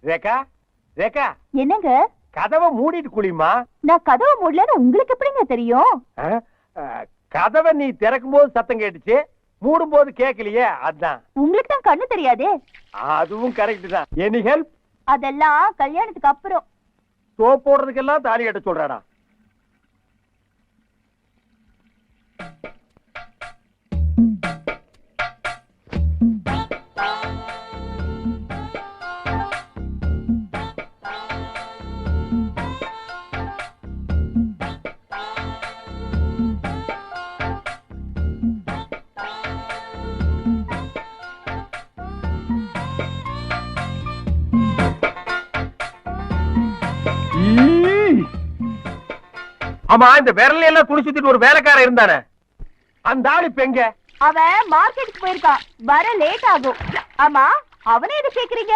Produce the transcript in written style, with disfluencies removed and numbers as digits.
ரேகா ரேகா, என்னங்க? கதவை மூடிட்டு குளிமா. நான் கதவை மூடலன்னு உங்களுக்கு எப்படிங்க தெரியும்? கதவை நீ திறக்கும் போது சத்தம் கேட்டுச்சு, மூடும் போது கேட்கலையே, அதான். உங்களுக்கு தான் கண்ணு தெரியாதே. அதுவும் கரெக்ட் தான். Any help? அதெல்லாம் கல்யாணத்துக்கு அப்புறம். சோப் போடுறதுக்கெல்லாம் தாலி கட்ட சொல்றாடா. ஆமா, இந்த விரல எல்லாம் துணி சுத்திட்டு ஒரு வேலைக்காரன் இருந்தானே, அந்த ஆளு இப்ப எங்க? அவன் மார்க்கெட்டுக்கு போயிருக்கான், வர லேட் ஆகும். ஆமா, அவனை எது கேக்குறீங்க?